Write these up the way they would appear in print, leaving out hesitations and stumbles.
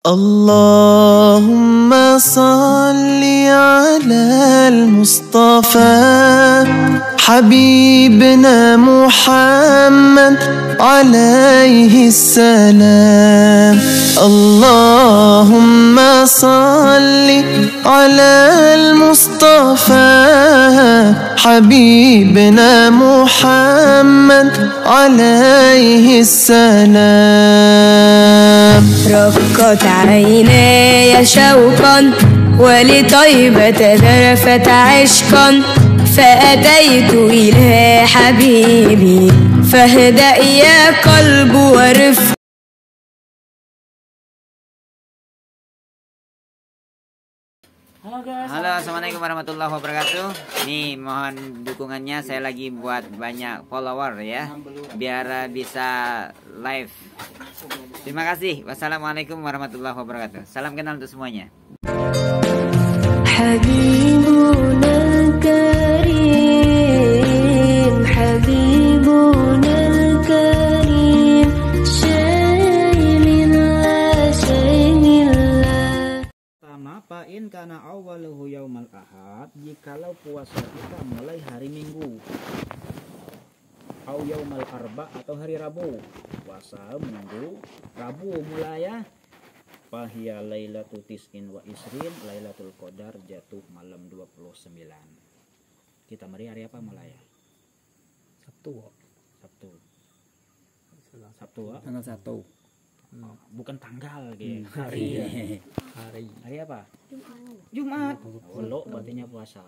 اللهم صل على المصطفى حبيبنا محمد عليه السلام. اللهم صل على المصطفى حبيبنا محمد عليه السلام. رقت عيناي شوقا ولطيبة ذرفت عشقا فأتيت إلى حبيبي فاهدأ يا قلب ورفق. Halo, assalamualaikum warahmatullahi wabarakatuh. Nih, mohon dukungannya, saya lagi buat banyak follower ya, biar bisa live. Terima kasih. Wassalamualaikum warahmatullahi wabarakatuh. Salam kenal untuk semuanya. حبيبنا الكريم حبيبنا الكريم شيء لا شيء لا. Pertama, fa'in kana awwaluhu yaumal ahad, jikalau puasa kita mulai hari Minggu, au yaumal arba atau hari Rabu, puasa Minggu, Rabu mulai ya. Fahiya lailatul tis'in wa isrin, lailatul qadar jatuh malam 29. Kita mari hari apa mulai ya? Sabtu. Tanggal 1. Bukan tanggal gitu. Hari apa? Jumat. Lo berartinya puasa.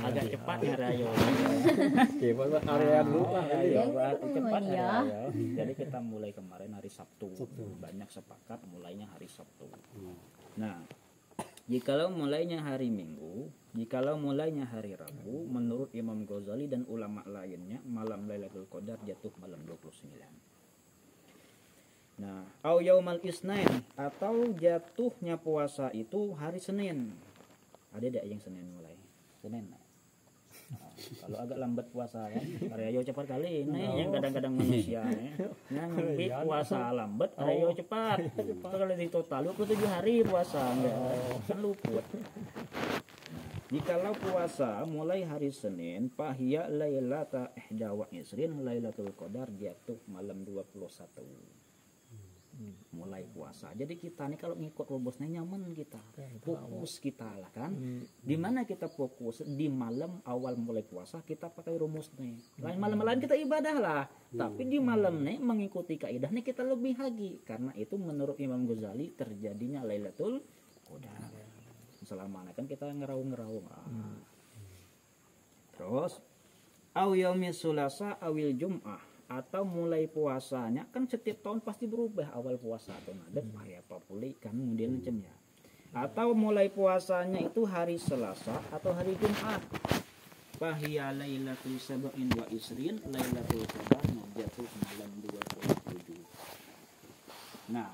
Agak cepat ya Rayo. Cepat ya. Jadi kita mulai kemarin hari Sabtu. Banyak sepakat mulainya hari Sabtu. Nah, jikalau mulainya hari Minggu, jikalau mulainya hari Rabu, menurut Imam Ghazali dan ulama lainnya, malam Lailatul Qadar jatuh malam 29. Nah, au yaumal isnain atau jatuhnya puasa itu hari Senin. Ada tidak yang Senin mulai? Senin. Nah, kalau agak lambat puasa kan, Aryo cepat kali ini yang kadang-kadang manusia yang ngebit puasa lambat, Aryo cepat. Kalau di total 27 hari puasa enggak kan luput. Jikalau puasa mulai hari Senin, fahiya lailata ihda wa isrin, lailatul qadar jatuh malam 21. Mulai puasa. Jadi kita nih kalau ngikut rumusnya nyaman, kita fokus kita lah kan. Dimana kita fokus di malam awal mulai puasa kita pakai rumus nih. Lain malam-malam kita ibadah lah. Tapi di malam nih mengikuti kaidah nih kita lebih lagi. Karena itu menurut Imam Ghazali terjadinya Lailatul Qadar. Selama kan kita ngeraung-ngeraung. Terus au yaumil sulasa awil jum'ah, atau mulai puasanya kan setiap tahun pasti berubah awal puasa atau ngadep kayak apa pulih kan kemudian macamnya. Atau mulai puasanya itu hari Selasa atau hari Jumat. Fahiya lailatul sab'in wa isrin, lailatul qadar jatuh malam 27. Nah,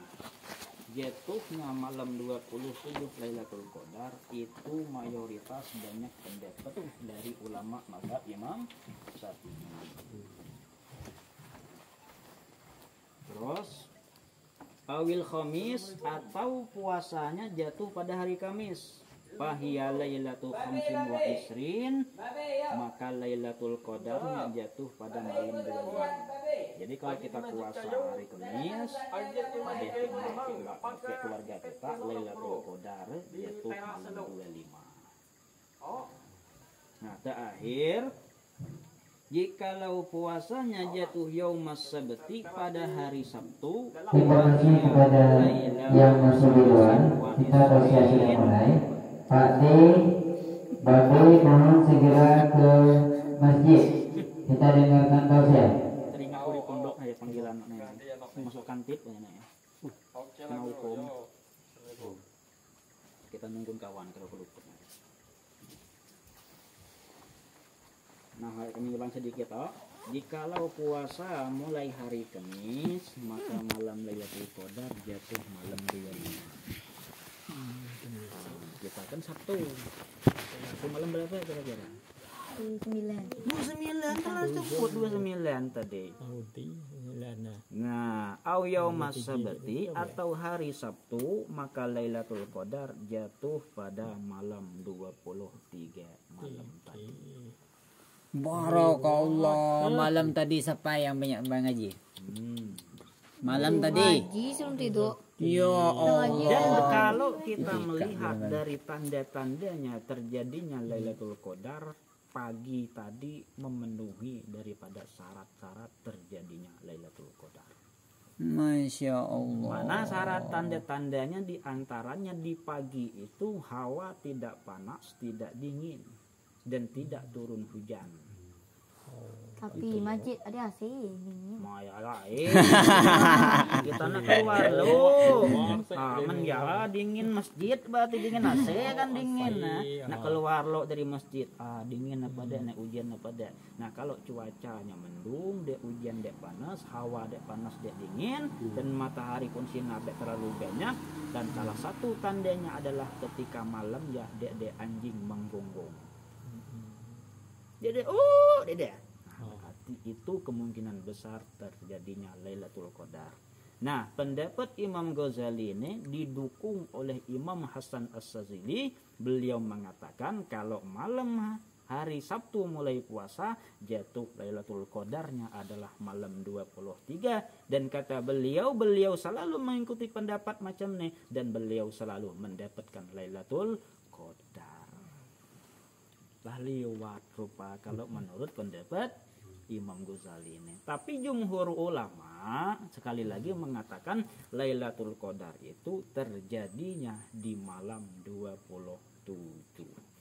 jatuhnya malam 27 Lailatul Qadar itu mayoritas banyak pendapat dari ulama mazhab Imam Syafi'i. Terus awil khamis atau puasanya jatuh pada hari Kamis. Fahiya lailatul khamsin wa isrin, maka Lailatul Qadarnya jatuh pada malam 25. Jadi kalau kita puasa hari Kamis, pada keluarga kita Lailatul Qadar jatuh malam 25. Nah, terakhir, jikalau puasanya jatuh yaumas sabti pada hari Sabtu, terima kasih kepada yang masuk duluan. Kita proses sudah mulai. Pak D, Babe mohon segera ke masjid. Kita dengarkan tausiah. Teringat di pondok aja panggilan masuk kantip ya. Kena hukum. Kita nunggu kawan kalau keluput. Nah, kami ulang sedikit jikalau puasa mulai hari Kamis, maka malam Lailatul Qadar jatuh malam 25. Kita kan Sabtu malam berapa kira-kira? 29 kan sebut 29 tadi. Nah, au yaumas sabti atau hari Sabtu, maka Lailatul Qadar jatuh pada malam 23 malam tadi. Barakallah. Malam tadi siapa yang banyak mengaji? Malam tadi. Ngaji sebelum tidur. Ya Dan Allah. kalau kita melihat dari tanda-tandanya terjadinya Lailatul Qadar, pagi tadi memenuhi daripada syarat-syarat terjadinya Lailatul Qadar. Masya Allah. Mana syarat tanda-tandanya diantaranya di pagi itu hawa tidak panas, tidak dingin, dan tidak turun hujan. Tapi masjid ada AC ini. Maya lain. Kita nak keluar loh. Menjala dingin masjid berarti dingin AC kan dingin. Nak keluar lo dari masjid. Dingin apa dek, nak hujan apa dek. Nah kalau cuacanya mendung, dek hujan dek panas, hawa dek panas dek dingin, dan matahari pun sinar dek terlalu banyak. Dan salah satu tandanya adalah ketika malam ya dek anjing menggonggong. Jadi dek. Itu kemungkinan besar terjadinya Lailatul Qadar. Nah, pendapat Imam Ghazali ini didukung oleh Imam Hasan As-Sazili. Beliau mengatakan kalau malam hari Sabtu mulai puasa jatuh Lailatul Qadarnya adalah malam 23, dan kata beliau selalu mengikuti pendapat macam ini dan beliau selalu mendapatkan Lailatul Qadar. Lah liwat rupa kalau menurut pendapat Imam Ghazali ini. Tapi jumhur ulama sekali lagi mengatakan Lailatul Qadar itu terjadinya di malam 27.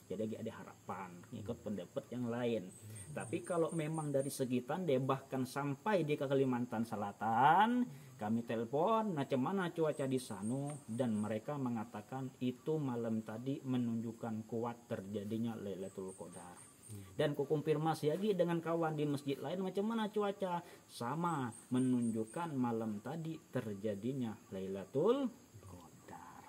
Jadi ada harapan ikut pendapat yang lain. Tapi kalau memang dari segi tanda bahkan sampai di Kalimantan Selatan, kami telepon macam mana cuaca di sana dan mereka mengatakan itu malam tadi menunjukkan kuat terjadinya Lailatul Qadar. Dan kukonfirmasi lagi dengan kawan di masjid lain macam mana cuaca, sama menunjukkan malam tadi terjadinya Lailatul Qadar.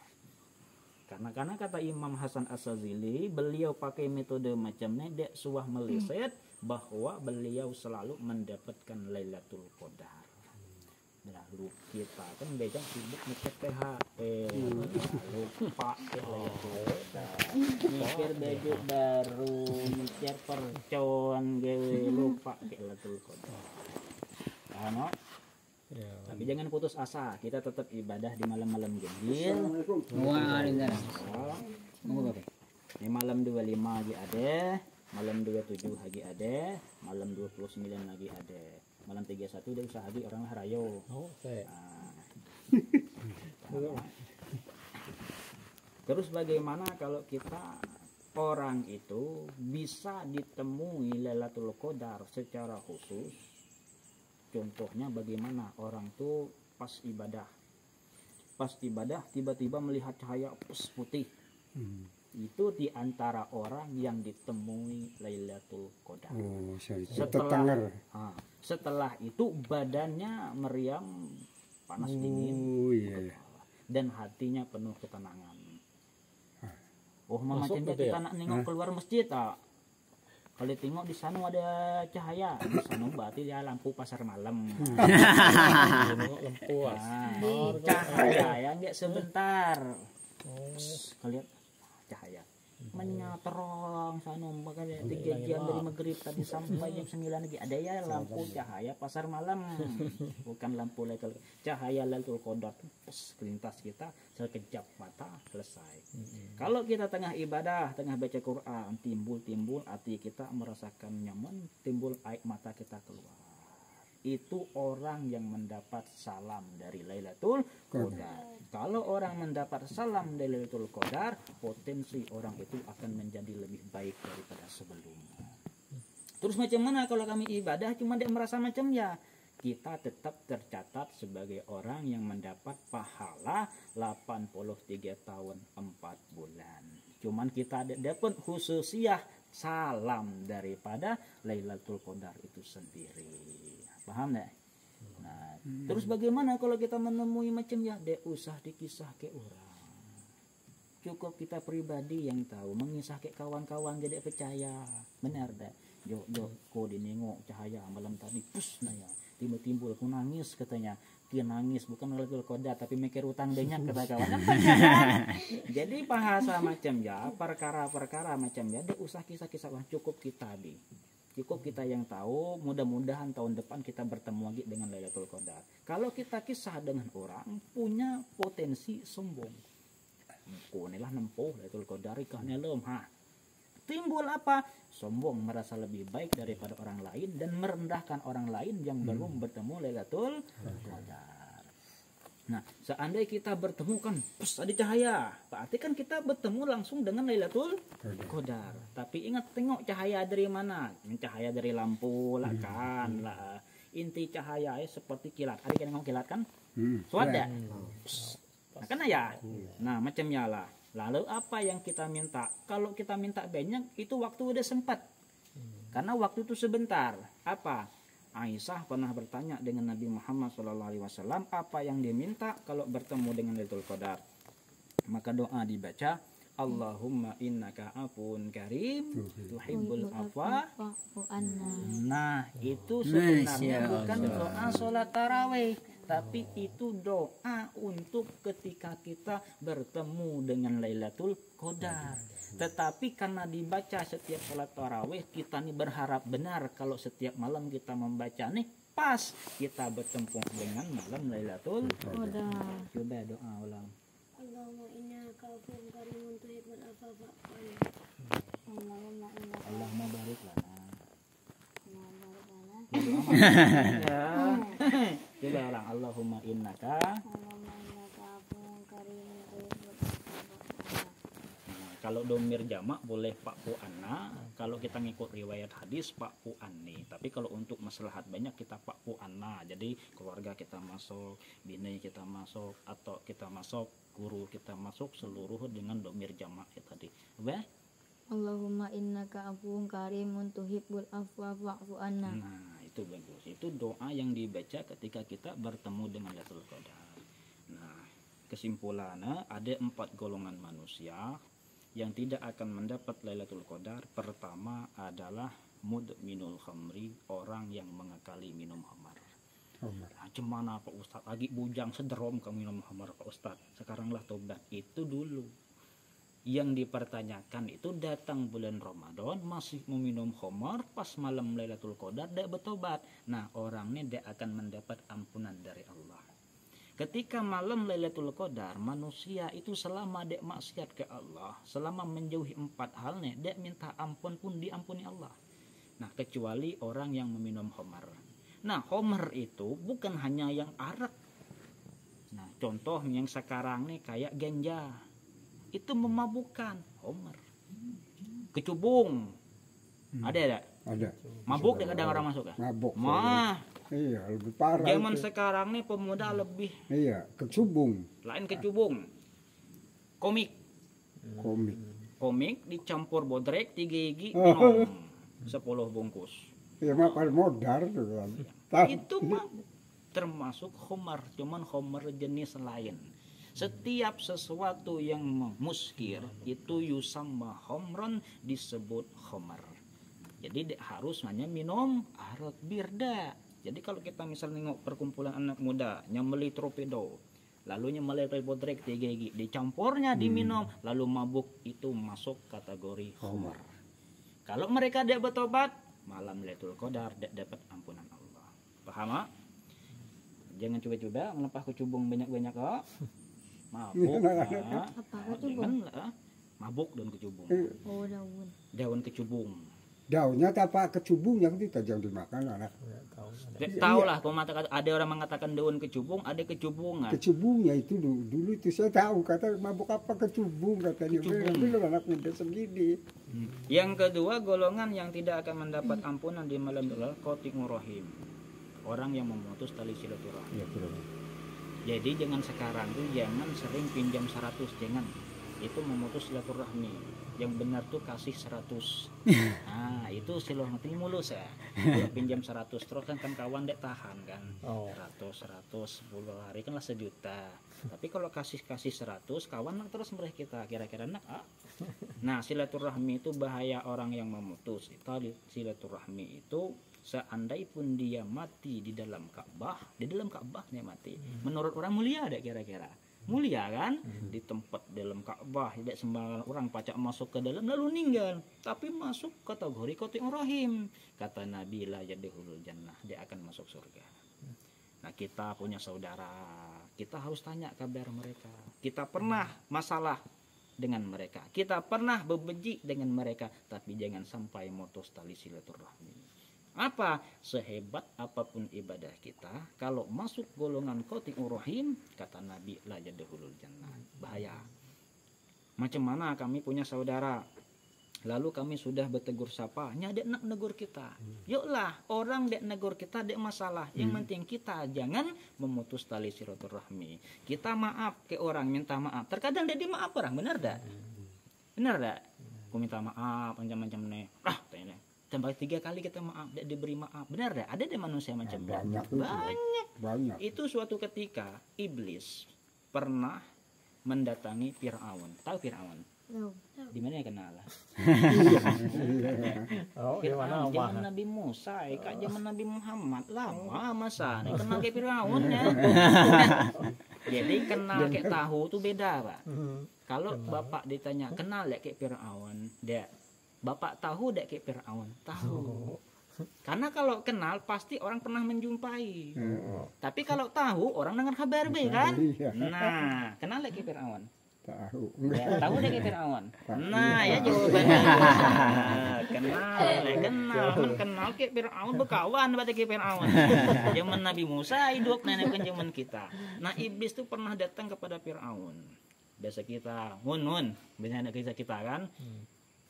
Karena kata Imam Hasan As-Sazili, beliau pakai metode macam ni dek suah meliset bahwa beliau selalu mendapatkan Lailatul Qadar. Lalu kita kan bejang sibuk ngecek PHP, lupa Lailatul Qadar, mikir baju baru, mikir percon, gawe lupa Lailatul Qadar. Ano? Tapi jangan putus asa, kita tetap ibadah di malam-malam ganjil. Ini malam 25 lagi ada, malam 27 lagi ada, malam 29 lagi ada. Malam 31 dia usaha lagi orang harayo. Terus bagaimana kalau kita orang itu bisa ditemui Lailatul Qadar secara khusus? Contohnya bagaimana orang tuh pas ibadah tiba-tiba melihat cahaya putih. Itu di antara orang yang ditemui Lailatul Qadar. Setelah itu badannya meriang, panas dingin, dan hatinya penuh ketenangan. Macam kita nak nengok keluar masjid kalau tengok di sana ada cahaya, di sana berarti dia lampu pasar malam. Cahaya yang enggak sebentar. Kalian cahaya terang sana makanya 3 jam dari maghrib tadi sampai jam 9 lagi ada ya lampu cahaya pasar malam, bukan lampu cahaya Lailatul Qadar kelintas kita sekejap mata selesai. Kalau kita tengah ibadah, tengah baca Quran, timbul hati kita merasakan nyaman, timbul air mata kita keluar, itu orang yang mendapat salam dari Lailatul Qadar. Kalau orang mendapat salam dari Lailatul Qadar, potensi orang itu akan menjadi lebih baik daripada sebelumnya. Terus macam mana kalau kami ibadah cuma dia merasa macam ya, kita tetap tercatat sebagai orang yang mendapat pahala 83 tahun 4 bulan. Cuman kita dapat khususiah salam daripada Lailatul Qadar itu sendiri. Paham tak? Nah, terus bagaimana kalau kita menemui macam ya, dek usah dikisah ke orang. cukup kita pribadi yang tahu, mengisah ke kawan-kawan jadi percaya. Benar dah. Jo ko dinengok cahaya malam tadi pus nah ya. Timbul aku nangis katanya. Dia nangis bukan Lailatul Qadar tapi mikir utang banyak kata kawan. Jadi bahasa macam ya, perkara-perkara macam ya, dia usah kisah-kisah cukup kita di. Cukup kita yang tahu, mudah-mudahan tahun depan kita bertemu lagi dengan Lailatul Qadar. Kalau kita kisah dengan orang punya potensi sombong. Ko inilah nempuh Lailatul Qadar ikah nelem ha. Timbul apa? Sombong, merasa lebih baik daripada orang lain dan merendahkan orang lain yang belum bertemu Lailatul Qadar. Nah, seandainya kita bertemu kan, pus ada cahaya, berarti kan kita bertemu langsung dengan Lailatul Qadar. Tapi ingat tengok cahaya dari mana? Cahaya dari lampu lah kan lah. Inti cahaya seperti kilat. Ada yang ngomong kilat kan? Suada. Nah, kan ya. Nah, macamnya lah. Lalu apa yang kita minta? Kalau kita minta banyak, itu waktu udah sempat. Karena waktu itu sebentar. Apa? Aisyah pernah bertanya dengan Nabi Muhammad SAW apa yang diminta kalau bertemu dengan Lailatul Qadar. Maka doa dibaca, Allahumma innaka afun karim tuhibbul afwa. Nah, itu sebenarnya bukan doa sholat tarawih, tapi itu doa untuk ketika kita bertemu dengan Lailatul Qadar. Tetapi karena dibaca setiap sholat tarawih, kita nih berharap benar kalau setiap malam kita membaca nih pas kita bertemu dengan malam Lailatul Qadar. Coba doa ulang. Allahumma innaka afuwwun karimun tuhibbul afwa fa'fu anni. Allahumma barik lana. Coba ulang. Allahumma innaka. Kalau domir jamak boleh Pak Pu Anna. Kalau kita ngikut riwayat hadis Pak Pu Anni. Tapi kalau untuk maslahat banyak kita Pak Pu Anna. Jadi keluarga kita masuk, bini kita masuk, atau kita masuk, guru kita masuk, seluruh dengan domir jamak ya tadi. Oke? Allahumma innaka afuwun karimun tuhibbul afwa fa'fu anna. Nah, itu bagus. Itu doa yang dibaca ketika kita bertemu dengan Lailatul Qadar. Nah, kesimpulannya ada 4 golongan manusia yang tidak akan mendapat Lailatul Qadar. Pertama adalah mudminul khamri, orang yang mengakali minum khamar. Nah, cemana Pak Ustadz, lagi bujang sederom ke minum khamar Pak Ustadz, sekaranglah tobat. Itu dulu. Yang dipertanyakan itu datang bulan Ramadan masih meminum khamar, pas malam Lailatul Qadar dia bertobat. Nah, orang ini dia akan mendapat ampunan dari Allah. Ketika malam Lailatul Qadar, manusia itu selama dek maksiat ke Allah, selama menjauhi 4 hal nih, dek minta ampun pun diampuni Allah. Nah, kecuali orang yang meminum khamar. Nah, khamar itu bukan hanya yang arak. Nah, contoh yang sekarang nih kayak ganja. Itu memabukkan, khamar. Kecubung. Ada? Ada. Mabuk tidak ada orang masuk ya? Mabuk. Iya, lebih parah. Zaman sekarang nih pemuda lebih. Iya, kecubung. Lain kecubung. Komik. Komik dicampur bodrek 3 gigi, 10 bungkus. Iya, makan modar tuh kan. Itu mabuk. Termasuk khamar, cuman khamar jenis lain. Setiap sesuatu yang muskir itu yusamma khamran, disebut khamar. Jadi harus hanya minum arak birda. Jadi kalau kita misalnya nengok perkumpulan anak muda nyembeli torpedo, lalu nyembeli bodrek 3 gigi, dicampurnya diminum, lalu mabuk, itu masuk kategori khamar. Kalau mereka tidak bertobat, malam Lailatul Qadar tidak dapat ampunan Allah. Paham? Jangan coba-coba melepah kecubung banyak-banyak kok. Mabuk. Apa kecubung? Mabuk daun kecubung. Oh, daun. Daun kecubung. Daunnya apa kecubung yang tidak jangan dimakan anak. Tahu lah, ada orang mengatakan daun kecubung, ada kecubungan. Kecubungnya itu dulu itu saya tahu, kata mabuk apa kecubung katanya. Dulu anak muda segini. Yang kedua, golongan yang tidak akan mendapat ampunan di malam Lailatul Qati'ur Rahim. Orang yang memutus tali silaturahmi. Ya, jadi jangan sekarang tuh jangan sering pinjam 100, jangan. Itu memutus silaturahmi. Yang benar tuh kasih 100. Nah, itu silaturahmi mulus ya. Kalau pinjam 100 terus kan kawan dek tahan kan. 100 10 hari kan lah 1 juta. Tapi kalau kasih 100, kawan nak terus mereh kita, kira-kira nak Nah, silaturahmi itu bahaya orang yang memutus. Silaturahmi itu seandai pun dia mati di dalam Ka'bah dia mati. Menurut orang mulia ada kira-kira. Mulia kan? Di tempat dalam Ka'bah tidak sembarangan orang pacak masuk ke dalam lalu meninggal. Tapi masuk kategori qati'ur rahim. Kata Nabi la yadkhulul jannah, dia akan masuk surga. Nah, kita punya saudara, kita harus tanya kabar mereka. Kita pernah masalah dengan mereka, kita pernah bebenci dengan mereka, tapi jangan sampai mutus tali silaturahmi. Apa? Sehebat apapun ibadah kita, kalau masuk golongan qati'ur rahim, kata Nabi la yadkhulul jannah. Bahaya. Macam mana kami punya saudara, lalu kami sudah bertegur sapa, dek nak negur kita. Yuklah, orang dek negur kita dek masalah. Yang penting kita jangan memutus tali silaturahmi. Kita maaf ke orang, minta maaf. Terkadang dek di maaf orang, benar dak? Benar dak? Aku minta maaf macam-macam nih. Tanya. Sampai 3 kali kita maaf, dek diberi maaf. Benar dak? Ada dek manusia macam banyak. Itu suatu ketika iblis pernah mendatangi Fir'aun. Tahu Fir'aun? Di mana ya kenal? Fir'aun zaman Nabi Musa, kak zaman Nabi Muhammad lama masa nih kenal kayak Fir'aun ya. Jadi kenal kayak tahu tuh beda pak. Kalau bapak ditanya kenal ya kayak Fir'aun, dia bapak tahu dek kayak Fir'aun, tahu. Karena kalau kenal pasti orang pernah menjumpai. Tapi kalau tahu orang dengar kabar be kan? Nah, kenal dek kayak Fir'aun. Tahu. Ya, tahu deh kayak Fir'aun. Nah, ya jawabannya. Kenal kayak Fir'aun, berkawan berarti kayak Fir'aun. Zaman Nabi Musa hidup, nenek bukan zaman kita. Nah, iblis tuh pernah datang kepada Fir'aun. Biasa kita, mun, biasanya kisah kita kan.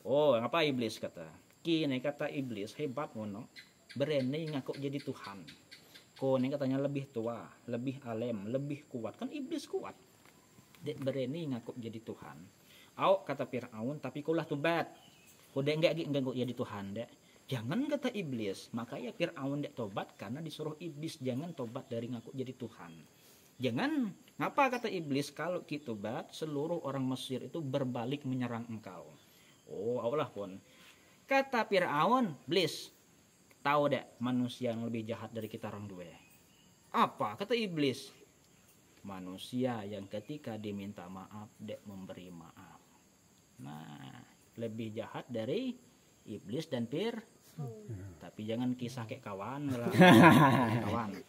Oh, apa iblis kata? Kini kata iblis hebat ngono. Berani ngaku jadi Tuhan. Kini katanya lebih tua, lebih alim, lebih kuat. Kan iblis kuat. Dek berani ngaku jadi Tuhan. Au kata Fir'aun, tapi kulah tobat. Kau dek enggak jadi Tuhan dek. Jangan kata iblis. Makanya Fir'aun dek tobat karena disuruh iblis jangan tobat dari ngaku jadi Tuhan. Jangan. Ngapa kata iblis kalau kita tobat seluruh orang Mesir itu berbalik menyerang engkau. Oh Allah pun. Kata Fir'aun, iblis tahu dek manusia yang lebih jahat dari kita orang dua. Apa kata iblis? Manusia yang ketika diminta maaf dek memberi maaf. Nah, lebih jahat dari iblis dan tapi jangan kisah kayak kawan lah.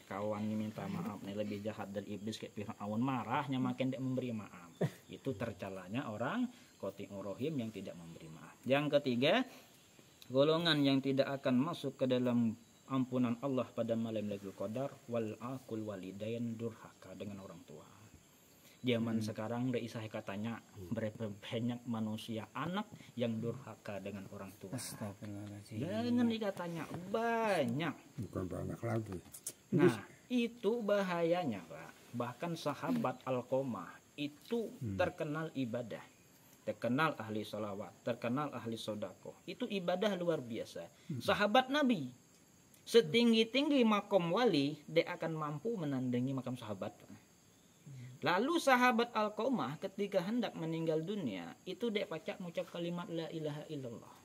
kawan yang minta maaf nih lebih jahat dari iblis kayak Fir'aun, marahnya makin dek memberi maaf. Itu tercelanya orang qati'ur rahim yang tidak memberi maaf. Yang ketiga, golongan yang tidak akan masuk ke dalam ampunan Allah pada malam Lailatul Qadar, wal aqul walidain, durhaka dengan orang tua. Zaman sekarang udah isah katanya berapa banyak manusia anak yang durhaka dengan orang tua. Jangan dikatanya banyak. Bukan banyak lagi. Nah, itu bahayanya, Pak. Bahkan sahabat Alqamah itu terkenal ibadah. Terkenal ahli sholawat, terkenal ahli sodako. Itu ibadah luar biasa. Sahabat Nabi setinggi-tinggi makom wali, dia akan mampu menandingi makam sahabat. Lalu sahabat Alqamah ketika hendak meninggal dunia, itu dia pacak mengucap kalimat la ilaha illallah.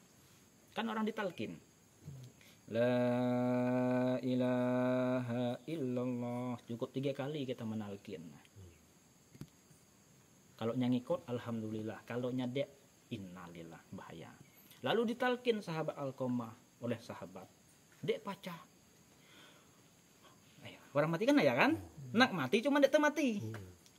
Kan orang ditalkin. La ilaha illallah. Cukup 3 kali kita menalkin. Kalau nyangikut alhamdulillah, kalau nyadek innalillah, bahaya. Lalu ditalkin sahabat Alqamah oleh sahabat. Dek pacah. Orang mati kan ya kan? Nak mati cuma dek termati.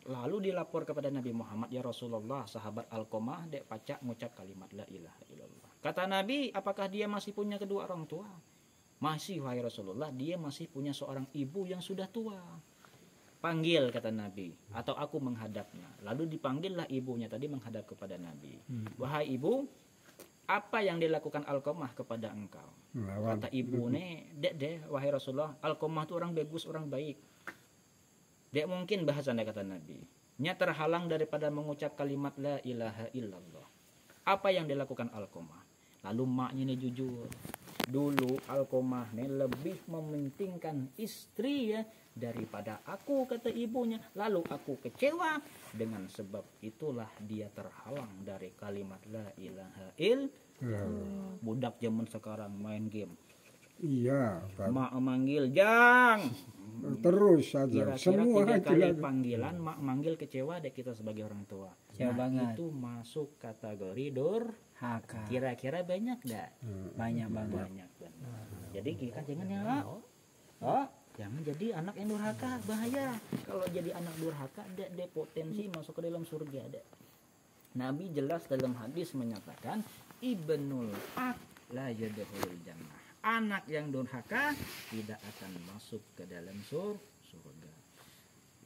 Lalu dilapor kepada Nabi Muhammad, ya Rasulullah, sahabat Alqamah dek pacak mengucap kalimat la ilaha illallah. Kata Nabi, apakah dia masih punya kedua orang tua? Masih, wahai Rasulullah, dia masih punya seorang ibu yang sudah tua. Panggil kata Nabi, atau aku menghadapnya. Lalu dipanggillah ibunya tadi menghadap kepada Nabi. Wahai ibu, apa yang dilakukan Alqamah kepada engkau? Kata ibu nih, dek, wahai Rasulullah, Alqamah itu orang bagus, orang baik. Dek mungkin bahasa kata Nabi. Nya terhalang daripada mengucap kalimat la ilaha illallah. Apa yang dilakukan Alqamah? Lalu maknya ini jujur. Dulu Alkomah nih lebih mementingkan istri ya daripada aku, kata ibunya. Lalu aku kecewa, dengan sebab itulah dia terhalang dari kalimat la ilaha illallah. Budak zaman sekarang main game. Iya, Pak. Mak manggil Jang, Terus saja. kira-kira Semua 3 kali jelas. panggilan mak manggil, kecewa deh kita sebagai orang tua. Kecewa banget. Itu masuk kategori durhaka. Kira-kira banyak gak? Banyak banget. Banyak banget. Jadi kita jangan ya, jangan jadi anak yang durhaka, bahaya. Kalau jadi anak durhaka ada potensi masuk ke dalam surga ada. Nabi jelas dalam hadis menyatakan ibnul ak la yadkhulul jannah. Anak yang durhaka tidak akan masuk ke dalam surga.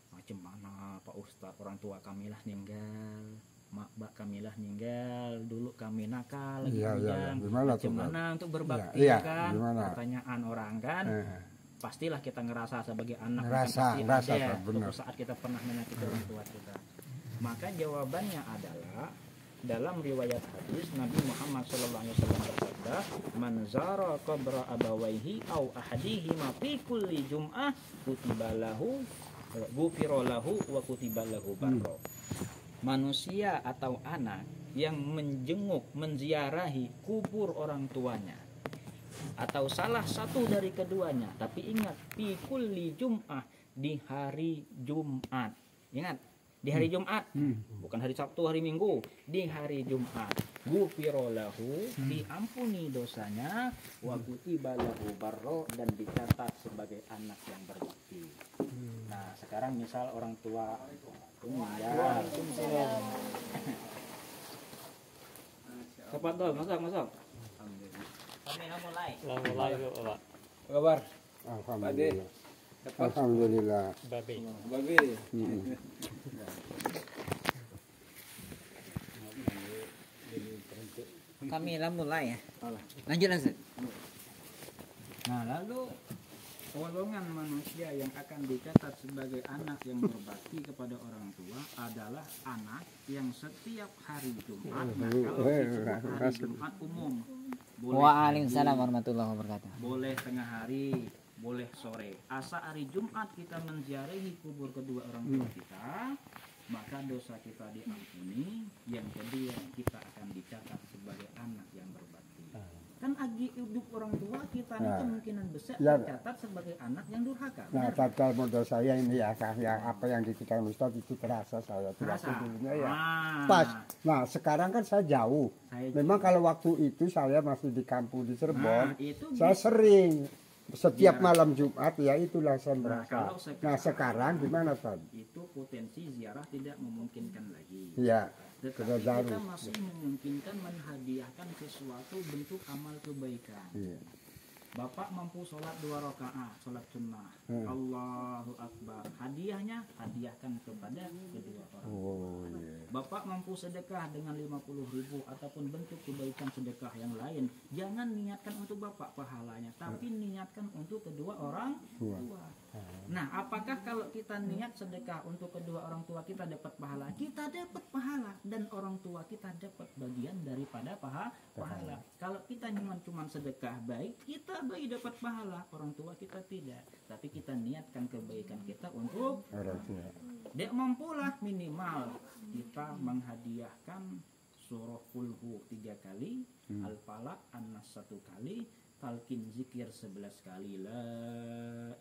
Macam mana Pak Ustadz, orang tua kami lah meninggal, mak bak kami lah meninggal, dulu kami nakal lagi Iya. bujang. Gimana Macam tuh, mana untuk berbakti Iya, kan? gimana? Pertanyaan orang kan. Pastilah kita ngerasa sebagai anak Ngerasa, kan ngerasa, pasti ada Pak, benar. suatu saat kita pernah menyakiti orang tua kita. Maka jawabannya adalah dalam riwayat hadis Nabi Muhammad SAW bersabda, "Man zara qabra abawaihi au ahadihima fi kulli jum'ah kutiba lahu ghufira lahu wa kutiba lahu barro." Manusia atau anak yang menjenguk, menziarahi kubur orang tuanya atau salah satu dari keduanya, tapi ingat fi kulli jum'ah, di hari Jumat. Ingat, di hari Jumat, bukan hari Sabtu, hari Minggu, di hari Jumat. Ghufira lahu, diampuni dosanya, wa kutiba lahu barro, dan dicatat sebagai anak yang berbakti. Nah, sekarang misal orang tua meninggal. Cepat dong, masuk. Kami mulai. Kabar? Alhamdulillah. Alhamdulillah. Babi. Kami lah mulai ya. Lanjut Ustaz. Nah, lalu golongan manusia yang akan dicatat sebagai anak yang berbakti kepada orang tua adalah anak yang setiap hari Jumat, nah, kalau disebut hari Jumat umum, boleh Waalaikumsalam pagi, warahmatullahi wabarakatuh. boleh tengah hari, boleh sore. Asal hari Jumat kita menziarahi kubur kedua orang tua kita, maka dosa kita diampuni. Yang kedua, kita akan dicatat sebagai anak yang berbakti. Kan agi hidup orang tua kita ini kemungkinan besar Ya. tercatat sebagai anak yang durhaka. Nah, Benar? kata modal saya ini ya, apa yang dikatakan Ustaz itu terasa saya tuh waktu Terasa? dulunya ya. Ah. Pas. Nah, sekarang kan saya jauh. Saya Memang kalau waktu itu saya masih di kampung di Cirebon, Nah, itu saya sering setiap Ya. malam Jumat ya itulah saya Nah, merasa. kalau Nah, sekarang gimana Tad? itu potensi ziarah tidak memungkinkan lagi. Ya, Tetapi sudah jauh. kita masih memungkinkan menghadiahkan sesuatu bentuk amal kebaikan. Iya. Bapak mampu sholat 2 rakaat, sholat sunnah. Allahu Akbar. Hadiahnya hadiahkan kepada kedua orang. Oh iya. Bapak mampu sedekah dengan 50.000 ataupun bentuk kebaikan sedekah yang lain. Jangan niatkan untuk bapak pahalanya, tapi niatkan untuk kedua orang tua. Nah, apakah kalau kita niat sedekah untuk kedua orang tua kita dapat pahala? Kita dapat pahala dan orang tua kita dapat bagian daripada pahala. Kalau kita cuma sedekah baik, kita baik dapat pahala, orang tua kita tidak. Tapi kita niatkan kebaikan kita untuk Orang tua. dia mampulah minimal kita menghadiahkan surah Qulhu 3 kali, Al-Falaq, An-Nas 1 kali, talqin zikir 11 kali, la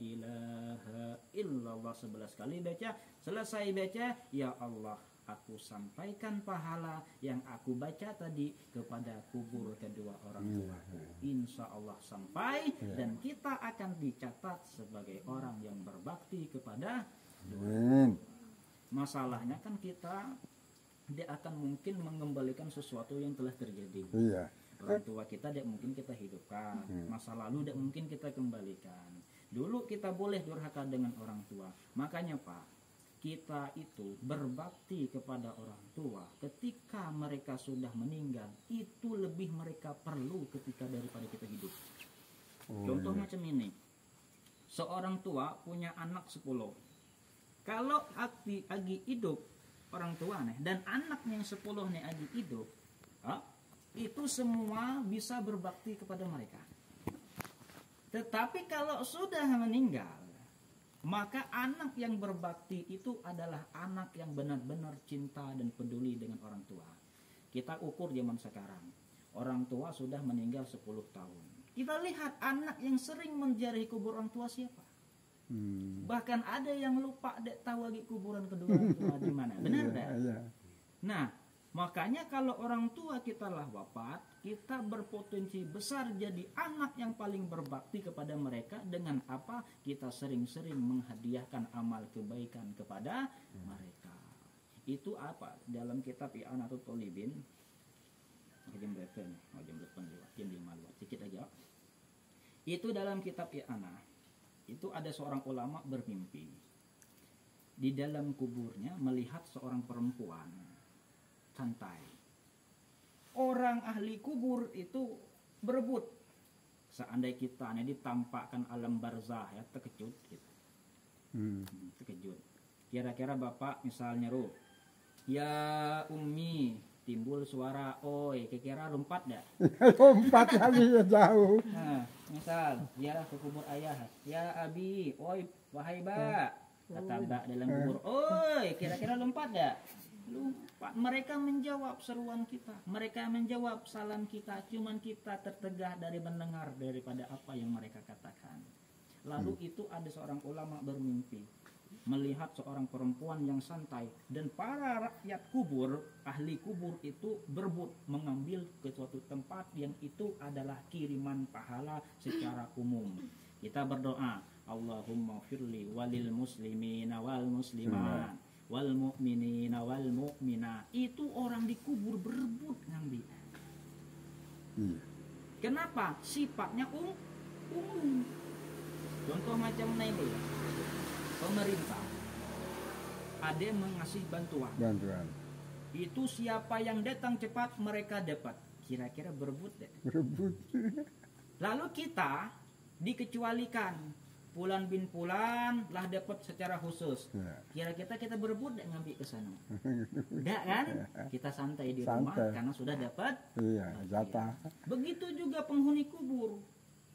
ilaha illallah 11 kali baca. Selesai baca, ya Allah, aku sampaikan pahala yang aku baca tadi kepada kubur kedua orang tua. Insya Allah sampai dan kita akan dicatat sebagai orang yang berbakti kepada masalahnya kan kita tidak akan mungkin mengembalikan sesuatu yang telah terjadi. Iya. Orang tua kita tidak mungkin kita hidupkan, masa lalu tidak mungkin kita kembalikan. Dulu kita boleh durhaka dengan orang tua. Makanya Pak, kita itu berbakti kepada orang tua ketika mereka sudah meninggal, itu lebih mereka perlu ketika daripada kita hidup. Contoh macam ini, seorang tua punya anak 10. Kalau agi hidup orang tua nih dan anaknya yang 10 nih agi hidup, itu semua bisa berbakti kepada mereka. Tetapi kalau sudah meninggal, maka anak yang berbakti itu adalah anak yang benar-benar cinta dan peduli dengan orang tua. Kita ukur zaman sekarang, orang tua sudah meninggal 10 tahun. Kita lihat anak yang sering menziarahi kubur orang tua siapa? Bahkan ada yang lupa dek tahu lagi kuburan kedua orang tua di mana. Benar dah? Nah, makanya kalau orang tua kita lah wafat, kita berpotensi besar jadi anak yang paling berbakti kepada mereka. Dengan apa? Kita sering-sering menghadiahkan amal kebaikan kepada mereka. Itu apa? Dalam kitab I'anatul Thalibin, sedikit aja. Itu dalam kitab I'anah. Itu ada seorang ulama bermimpi. Di dalam kuburnya melihat seorang perempuan santai. Orang ahli kubur itu berebut. Seandainya kita ditampakkan alam barzah ya, terkejut gitu. Terkejut. Kira-kira bapak misalnya ya Umi, timbul suara oi, kira-kira lompat dah? Lompat lagi ya jauh. Nah, misal ya ke kubur ayah, ya Abi, oi wahai Ba, kata Ba dalam kubur, oi, kira-kira lompat dah? Lupa. Mereka menjawab seruan kita, mereka menjawab salam kita, cuman kita tertegah dari mendengar daripada apa yang mereka katakan. Lalu itu ada seorang ulama bermimpi melihat seorang perempuan yang santai, dan para rakyat kubur, ahli kubur itu berebut mengambil ke suatu tempat yang itu adalah kiriman pahala secara umum. Kita berdoa, Allahumma firli walil muslimina wal muslimat wal mu'minina wal mu'minat. Itu orang di kubur berebut ngambil. Kenapa? Sifatnya umum. Contoh macam ini, pemerintah ada yang mengasih bantuan. Itu siapa yang datang cepat mereka dapat. Kira-kira berebut deh. Berebut. Lalu kita dikecualikan, Fulan bin Fulan lah dapat secara khusus. Kira-kira kita berebut deh ngambil ke sana. Enggak kan? Kita santai di rumah karena sudah dapat. Iya, jatah. Begitu juga penghuni kubur.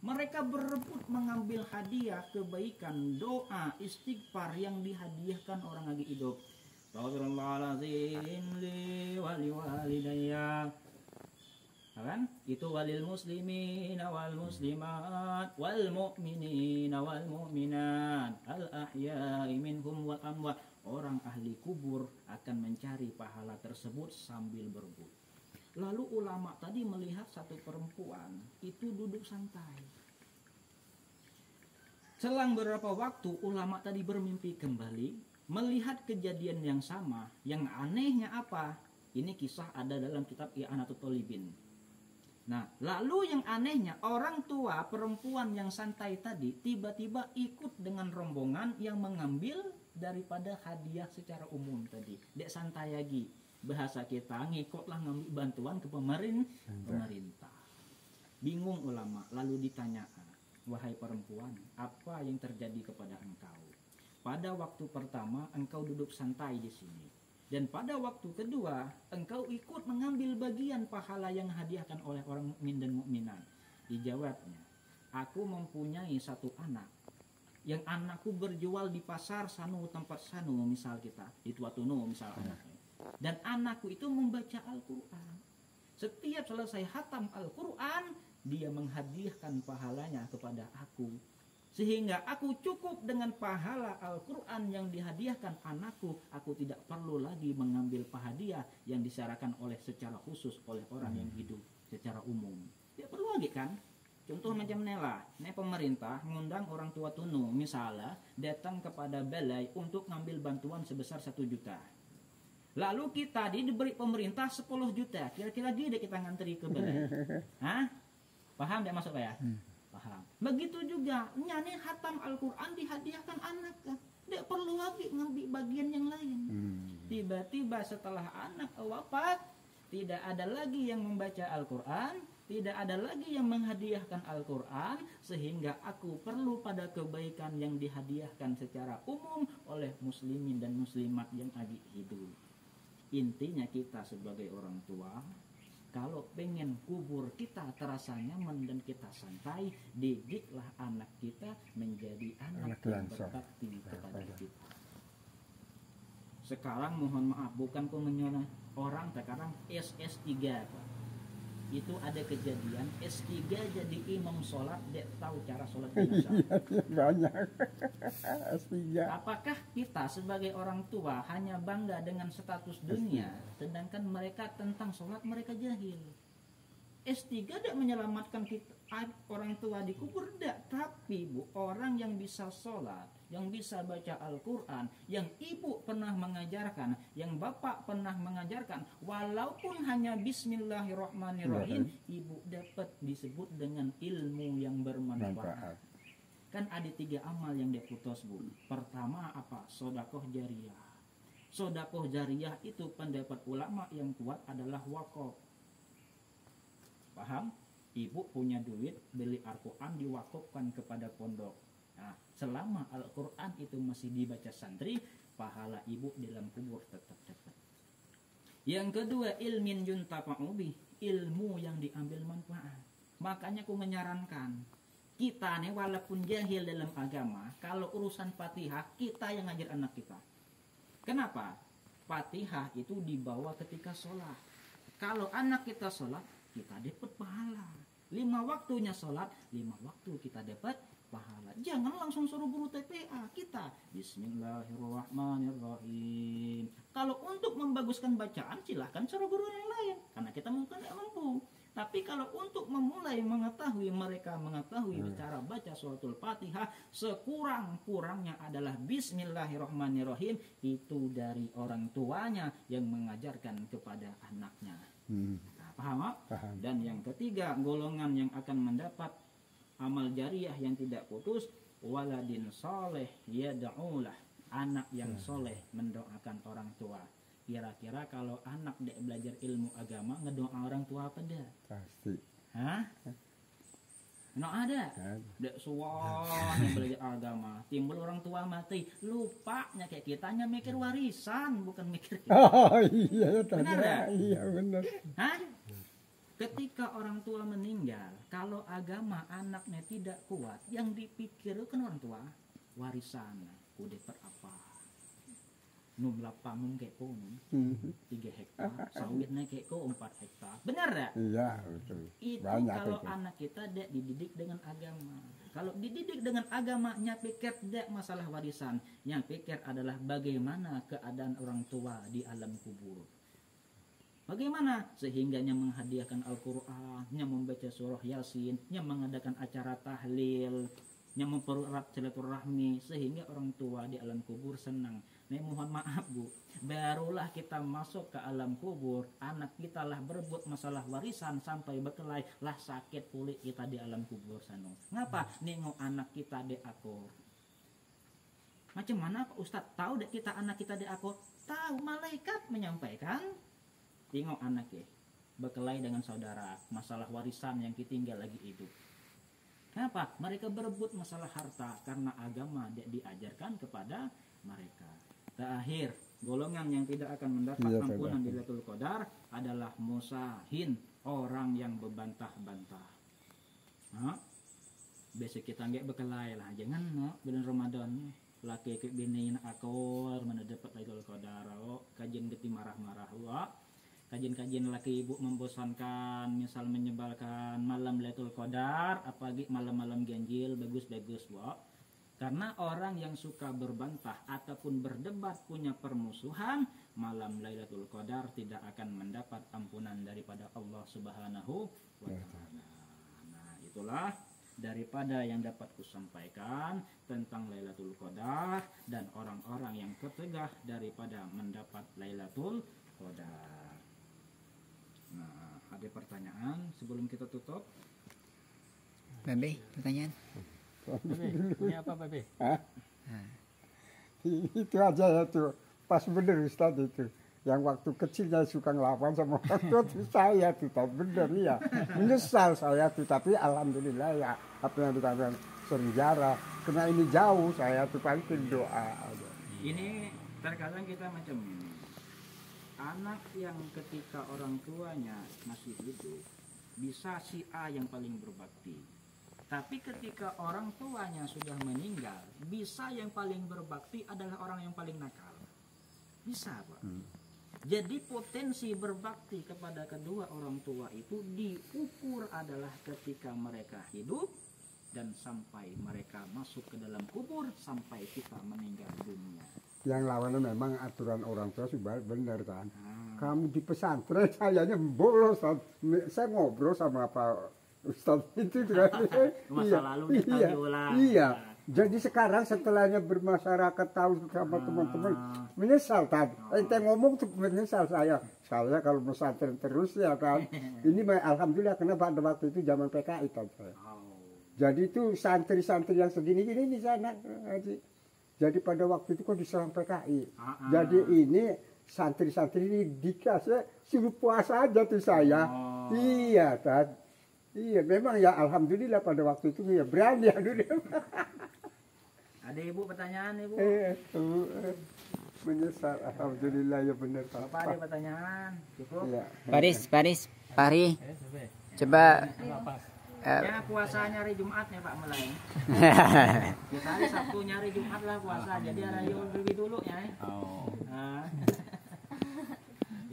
Mereka berebut mengambil hadiah kebaikan, doa, istighfar yang dihadiahkan orang lagi hidup. Astagfirullahaladzim li wali walidayya. Kan? Itu walil muslimina wal muslimat wal mu'minina wal mu'minat al ahya'i minhum wal amwat. Orang ahli kubur akan mencari pahala tersebut sambil berebut. Lalu ulama tadi melihat satu perempuan itu duduk santai. Selang beberapa waktu ulama tadi bermimpi kembali melihat kejadian yang sama. Yang anehnya apa? Ini kisah ada dalam kitab I'anatul Thalibin. Nah, lalu yang anehnya orang tua perempuan yang santai tadi tiba-tiba ikut dengan rombongan yang mengambil daripada hadiah secara umum tadi. Dek santai lagi. Bahasa kita ngikutlah ngambil bantuan ke pemerintah. Bingung ulama, lalu ditanya, wahai perempuan, apa yang terjadi kepada engkau? Pada waktu pertama engkau duduk santai di sini, dan pada waktu kedua engkau ikut mengambil bagian pahala yang hadiahkan oleh orang mukmin dan mukminat. Dijawabnya, aku mempunyai satu anak yang anakku berjual di pasar sanu tempat sanu, misal kita di Tuatunu misal anaknya. Dan anakku itu membaca Al-Quran. Setiap selesai hatam Al-Quran, dia menghadiahkan pahalanya kepada aku. Sehingga aku cukup dengan pahala Al-Quran yang dihadiahkan anakku. Aku tidak perlu lagi mengambil hadiah yang disyaratkan oleh secara khusus oleh orang yang hidup secara umum. Tidak perlu lagi kan? Contoh macam Nela, pemerintah mengundang orang tua Tunu misalnya datang kepada balai untuk ngambil bantuan sebesar 1 juta. Lalu kita diberi pemerintah 10 juta. Kira-kira dia kita ngantri ke balai. Hah? Paham tidak masuk ya? Paham. Begitu juga nyanyi hatam Al-Quran dihadiahkan anak. Tidak perlu lagi ngambil bagian yang lain. Tiba-tiba setelah anak wafat, tidak ada lagi yang membaca Al-Quran, tidak ada lagi yang menghadiahkan Al-Quran, sehingga aku perlu pada kebaikan yang dihadiahkan secara umum oleh muslimin dan muslimat yang lagi hidup. Intinya kita sebagai orang tua Kalau pengen kubur kita terasa nyaman dan kita santai, didiklah anak kita menjadi anak yang berbakti kepada kita. Sekarang mohon maaf, bukan pemenyolah orang sekarang SS3 Pak. Itu ada kejadian S3 jadi imam sholat, dia tahu cara sholat biasa. Banyak. S3. Apakah kita sebagai orang tua hanya bangga dengan status dunia, sedangkan mereka tentang sholat mereka jahil? S3 tidak menyelamatkan kita, orang tua dikubur tidak, tapi Bu, orang yang bisa sholat, yang bisa baca Al-Quran, yang ibu pernah mengajarkan, yang bapak pernah mengajarkan, walaupun hanya Bismillahirrahmanirrahim, ibu dapat disebut dengan ilmu yang bermanfaat. Kan ada 3 amal yang diputus Bu. Pertama apa? Sodakoh jariyah. Sodakoh jariyah itu pendapat ulama yang kuat adalah wakaf. Paham? Ibu punya duit, beli Al-Quran, diwakafkan kepada pondok. Nah, selama Al-Quran itu masih dibaca santri, pahala ibu dalam kubur tetap dapat. Yang kedua, ilmin yuntafa'ubi, ilmu yang diambil manfaat. Makanya aku menyarankan, kita nih walaupun jahil dalam agama, kalau urusan Fatihah, kita yang ngajar anak kita. Kenapa? Fatihah itu dibawa ketika sholat. Kalau anak kita sholat, kita dapat pahala. 5 waktunya sholat, 5 waktu kita dapat pahala. Jangan langsung suruh guru TPA kita. Bismillahirrahmanirrahim. Kalau untuk membaguskan bacaan, silahkan suruh guru yang lain. Karena kita mungkin tidak mampu. Tapi kalau untuk memulai mengetahui, mereka mengetahui cara baca suratul Fatihah, sekurang-kurangnya adalah Bismillahirrahmanirrahim. Itu dari orang tuanya yang mengajarkan kepada anaknya. Paham? Paham. Dan yang ketiga, golongan yang akan mendapat amal jariyah yang tidak putus, waladin soleh yada'ulah, anak yang soleh mendoakan orang tua. Kira-kira kalau anak dek belajar ilmu agama, ngedoa orang tua apa dah? Pasti. Hah? No ada? Dek suah yang belajar agama, timbul orang tua mati, lupanya kayak kitanya mikir warisan, bukan mikir kita. Oh iya, benar ya? Iya benar. Hah? Ketika orang tua meninggal, kalau agama anaknya tidak kuat, yang dipikirkan orang tua, warisan, ku dapat apa? Num lapangun kayak ko, 3 hektar, sawitnya kayak ko 4 hektar. Benar ya? Iya, betul. Itu banyak kalau itu. anak kita dididik dengan agama. Kalau dididik dengan agamanya, pikir tidak masalah warisan. Yang pikir adalah bagaimana keadaan orang tua di alam kubur. Bagaimana? Sehingganya menghadiahkan Al-Quran, nya membaca surah Yasin, nya mengadakan acara tahlil, nya mempererat silaturahmi, sehingga orang tua di alam kubur senang. Nah, mohon maaf Bu, barulah kita masuk ke alam kubur, anak kita lah berebut masalah warisan sampai berkelahi, lah sakit pulih kita di alam kubur sana. Ngapa? Nengok anak kita diakur. Macam mana Pak Ustadz tahu dek kita anak kita diakur? Tahu, malaikat menyampaikan. Tengok anak ya, berkelahi dengan saudara, masalah warisan yang ditinggal lagi hidup. Kenapa? Mereka berebut masalah harta karena agama diajarkan kepada mereka. Terakhir, golongan yang tidak akan mendapat ampunan di Lailatul Qadar adalah musahin, orang yang berbantah-bantah. Nah, besok kita nggak berkelahi lah, jangan no, bulan Ramadan laki ke bini akor mana dapat Lailatul Qadar, kajian geti marah-marah, kajian-kajian laki ibu membosankan, misal menyebalkan malam Lailatul Qadar, apalagi malam-malam ganjil, bagus-bagus, Karena orang yang suka berbantah ataupun berdebat punya permusuhan, malam Lailatul Qadar tidak akan mendapat ampunan daripada Allah Subhanahu wa Ta'ala. Nah, itulah daripada yang dapat kusampaikan tentang Lailatul Qadar dan orang-orang yang tercegah daripada mendapat Lailatul Qadar. Nah, ada pertanyaan sebelum kita tutup? Babe, pertanyaan. Ini apa Babe? Hah? Itu aja ya tuh, pas bener Ustaz itu. Yang waktu kecilnya suka ngelawan sama orang tua tuh saya tuh, tapi bener ya. Menyesal saya tuh, tapi alhamdulillah ya apa yang dikatakan sejarah. Karena ini jauh saya tuh paling doa aja. Ini terkadang kita macam ini. anak yang ketika orang tuanya masih hidup bisa si A yang paling berbakti. Tapi ketika orang tuanya sudah meninggal, bisa yang paling berbakti adalah orang yang paling nakal. Bisa, Pak. Jadi potensi berbakti kepada kedua orang tua itu diukur adalah ketika mereka hidup dan sampai mereka masuk ke dalam kubur sampai kita meninggal dunia. Yang lawannya memang aturan orang tua sudah benar kan. Kamu di pesantren, sayanya bolos. Saya ngobrol sama Pak Ustadz itu kan. Masa lalu kita diulang. Iya. Jadi sekarang setelahnya bermasyarakat tahu sama teman-teman menyesal tadi. Ente ngomong tuh menyesal saya. Saya kalau pesantren terus ya kan. Ini alhamdulillah karena pada waktu itu zaman PKI kan saya. Jadi itu santri-santri yang segini-gini di sana. Jadi pada waktu itu kok diserang PKI. Jadi ini santri-santri ini dikasih suruh puasa aja tuh saya. Iya kan. Iya memang ya alhamdulillah pada waktu itu ya berani ya dulu. Ada ibu pertanyaan ibu? Menyesal alhamdulillah ya benar. Bapak ada pertanyaan? Cukup? Ya. Paris, Pari. Coba Ya puasa nyari Jumat ya Pak mulai. Biasa hari Sabtu nyari Jumat lah puasa. Jadi ada yang lebih dulu ya.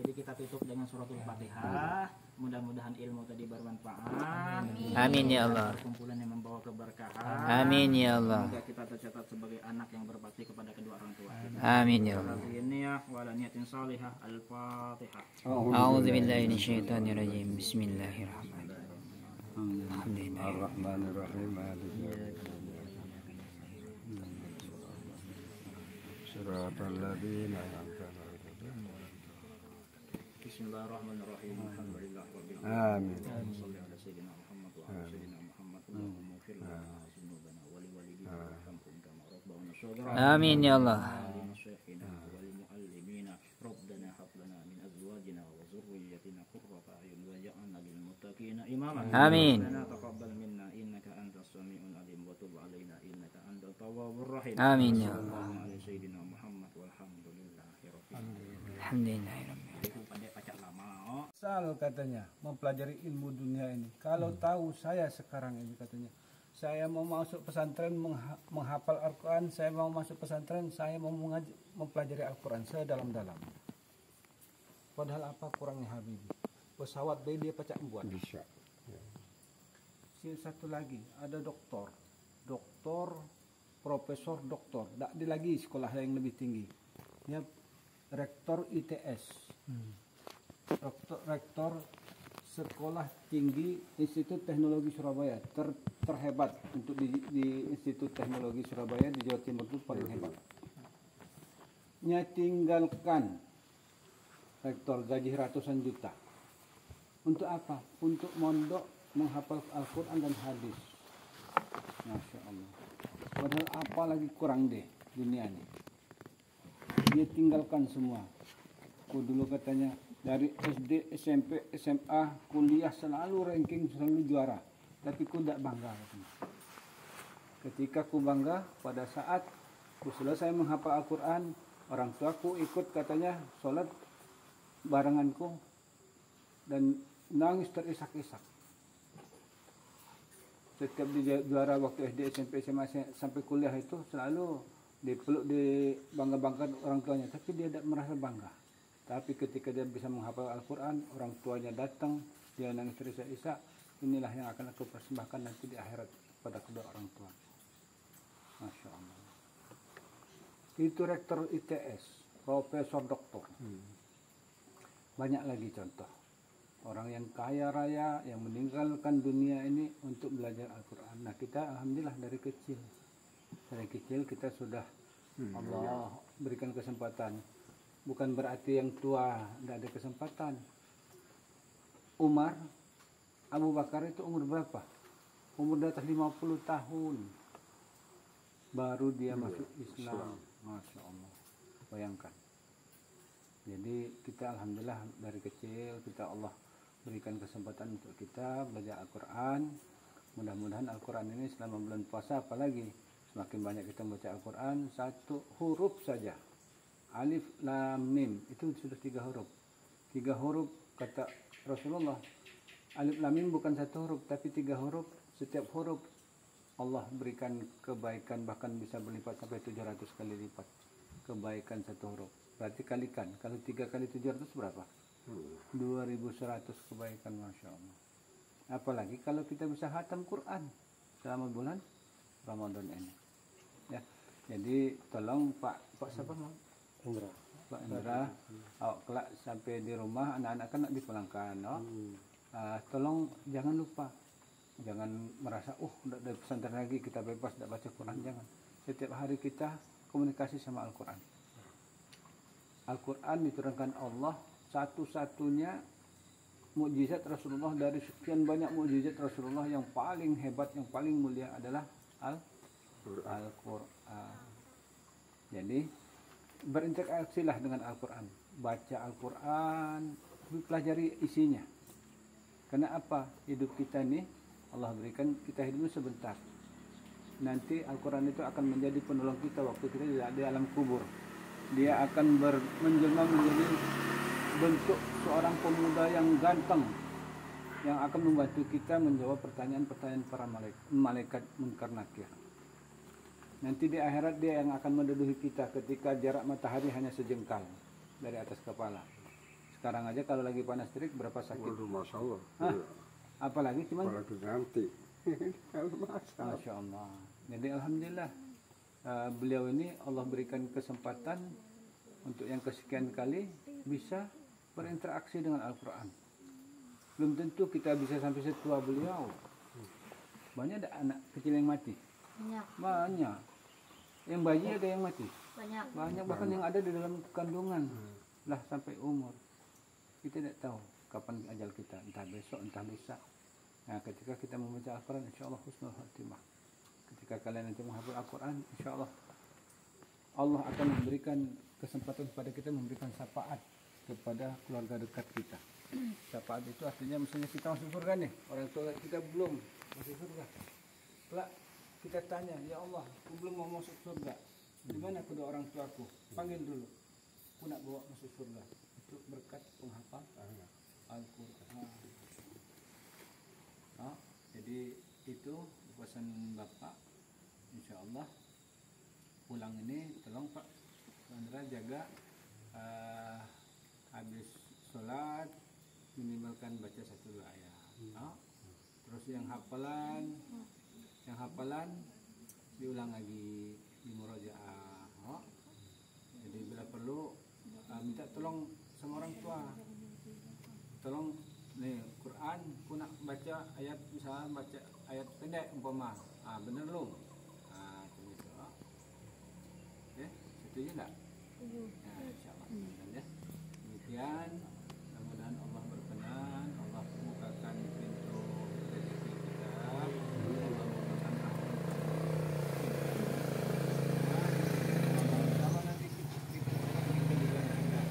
Jadi kita tutup dengan suratul Fatihah. Mudah-mudahan ilmu tadi bermanfaat. Amin ya Allah. Kumpulan yang membawa keberkahan. Amin ya Allah. Semoga kita tercatat sebagai anak yang berbakti kepada kedua orang tua. Amin ya Allah. Niyah wala niyatin salihah. Al-Fatihah. A'udzu billahi minasyaitonir rajim. Bismillahirrahmanirrahim. Alhamdulillah. Ar-Rahmanir-Rahim. Siratal ladzina an'amta alaihim. Bismillahirrahmanirrahim. Alhamdulillah rabbil Amin. alamin. Shalli ala sayyidina Muhammad wa ala sayyidina Muhammad. Allahumma ighfir lana dzunubana wa li walidina warhamhum kama rabbawna shaghira. Amin ya Allah. ربنا هب لنا من ازواجنا وذريتنا قرة اعين واجعلنا للمتقين اماما. آمين. ربنا تقبل منا انك انت السميع العليم وتب علينا انك انت التواب الرحيم. آمين يا الله. Allah. على سيدنا محمد والحمد لله رب العالمين. Alhamdulillahirabbil Asal katanya mempelajari ilmu dunia ini. Kalau tahu saya sekarang ini katanya, saya mau masuk pesantren menghafal Al-Quran, saya mau masuk pesantren, saya mau mempelajari Al-Quran saya dalam-dalam. Padahal apa kurangnya Habibie? Pesawat B dia pacak buat. Bisa. Satu lagi ada doktor, profesor doktor, tidak ada lagi sekolah yang lebih tinggi. Dia rektor ITS, rektor Sekolah Tinggi Institut Teknologi Surabaya, terhebat untuk di Institut Teknologi Surabaya di Jawa Timur itu paling hebat. Nya tinggalkan rektor gaji ratusan juta. Untuk apa? Untuk mondok menghafal Al-Quran dan hadis. Masya Allah. Padahal apa lagi kurang deh dunia ini. Dia tinggalkan semua. Aku dulu katanya dari SD, SMP, SMA, kuliah selalu ranking, selalu juara. Tapi ku tidak bangga. Ketika ku bangga pada saat ku selesai menghafal Al-Quran, orang tuaku ikut katanya sholat barenganku dan nangis terisak-isak. Setiap di juara waktu SD, SMP, SMA sampai kuliah itu selalu dipeluk, dibangga-banggakan orang tuanya, tapi dia tidak merasa bangga. Tapi ketika dia bisa menghafal Al-Quran, orang tuanya datang, dia nangis terisak-isak, inilah yang akan aku persembahkan nanti di akhirat pada kedua orang tua. Masya Allah. Itu rektor ITS, profesor doktor. Banyak lagi contoh. Orang yang kaya raya, yang meninggalkan dunia ini untuk belajar Al-Quran. Nah kita alhamdulillah dari kecil. Dari kecil kita sudah Allah berikan kesempatan. Bukan berarti yang tua tidak ada kesempatan. Umar, Abu Bakar itu umur berapa? Umur di atas 50 tahun. Baru dia masuk Islam. Masya Allah. Bayangkan. Jadi kita alhamdulillah dari kecil kita Allah berikan kesempatan untuk kita belajar Al-Quran. Mudah-mudahan Al-Quran ini selama bulan puasa apalagi semakin banyak kita membaca Al-Quran, satu huruf saja. Alif, lam, mim itu sudah 3 huruf. 3 huruf kata Rasulullah. Alif lam mim bukan 1 huruf tapi 3 huruf. Setiap huruf Allah berikan kebaikan, bahkan bisa berlipat sampai 700 kali lipat kebaikan 1 huruf. Berarti kalikan, kalau 3 kali 700 berapa? 2100 kebaikan, Masya Allah. Apalagi kalau kita bisa hatam Quran selama bulan Ramadan ini. Ya, jadi tolong Pak siapa Mang? Indra. Pak Indra, kelak sampai di rumah anak-anak kan nak dipulangkan, no? Tolong jangan lupa, jangan merasa udah dari pesantren lagi kita bebas tidak baca Quran, jangan. Setiap hari kita komunikasi sama Al-Quran. Al-Quran diturunkan Allah, satu-satunya mukjizat Rasulullah dari sekian banyak mukjizat Rasulullah, yang paling hebat, yang paling mulia adalah Al-Quran. Jadi berinteraksilah dengan Al-Quran, baca Al-Quran, pelajari isinya. Karena apa? Hidup kita ini Allah berikan kita hidup sebentar. Nanti Al-Quran itu akan menjadi penolong kita waktu kita di alam kubur. Dia akan menjelma menjadi bentuk seorang pemuda yang ganteng, yang akan membantu kita menjawab pertanyaan-pertanyaan para malaikat Munkar Nakir. Nanti di akhirat dia yang akan menduduki kita ketika jarak matahari hanya sejengkal dari atas kepala. Sekarang aja kalau lagi panas terik berapa sakit? Waduh, Masya Allah. Apalagi cuman Apalagi nanti. Masya Allah. Jadi alhamdulillah beliau ini Allah berikan kesempatan untuk yang kesekian kali bisa berinteraksi dengan Al-Quran. Belum tentu kita bisa sampai setua beliau. Banyak ada anak kecil yang mati. Banyak. Yang bayi ada yang mati. Banyak bahkan yang ada di dalam kandungan lah sampai umur. Kita tidak tahu kapan ajal kita, entah besok, entah lusa. Nah, ketika kita membaca Al-Quran, insya Allah husnul khatimah. Ketika kalian nanti menghafal Al-Quran, insya Allah Allah akan memberikan kesempatan kepada kita, memberikan syafaat kepada keluarga dekat kita. Syafaat itu artinya misalnya kita masuk surga nih, orang tua kita belum masuk surga. Setelah kita tanya, ya Allah, aku belum mau masuk surga. Di mana kedua orang tuaku? Panggil dulu. Aku nak bawa masuk surga. Itu berkat penghafal Al-Quran. Jadi itu pesan Bapak. Insya Allah pulang ini tolong Pak Andra jaga habis sholat minimalkan baca 1-2 ayat. Terus yang hafalan diulang lagi di murojaah. Jadi bila perlu minta tolong sama orang tua, tolong nih Quran aku nak baca ayat, misalnya baca ayat pendek umpama, bener lu, begitu. Oke, setuju enggak? Nah, insyaallah. Ya. Demikian, mudah-mudahan Allah berkenan, Allah membukakan pintu rezeki kita, Allah membukakan rahmat nanti kita juga ada.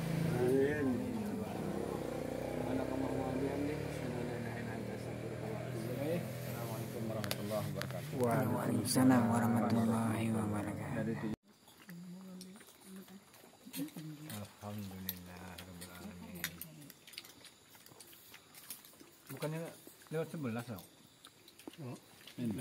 Amin. Assalamualaikum warahmatullahi wabarakatuh. Waalaikumsalam warahmatullahi wabarakatuh. Alhamdulillah rabbil alamin. Bukannya lewat 11 loh? 8.